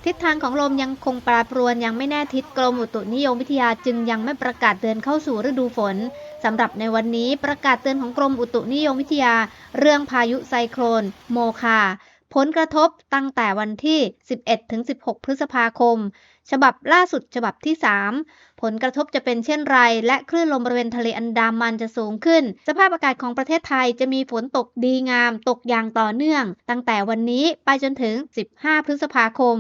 ทิศทางของลมยังคงแปรปรวนยังไม่แน่ทิศกรมอุตุนิยมวิทยาจึงยังไม่ประกาศเตือนเข้าสู่ฤดูฝนสำหรับในวันนี้ประกาศเตือนของกรมอุตุนิยมวิทยาเรื่องพายุไซโคลนโมคาผลกระทบตั้งแต่วันที่ 11-16 พฤษภาคมฉบับล่าสุดฉบับที่ 3 ผลกระทบจะเป็นเช่นไรและคลื่นลมบริเวณทะเลอันดามันจะสูงขึ้นสภาพอากาศของประเทศไทยจะมีฝนตกดีงามตกอย่างต่อเนื่องตั้งแต่วันนี้ไปจนถึง 15 พฤษภาคม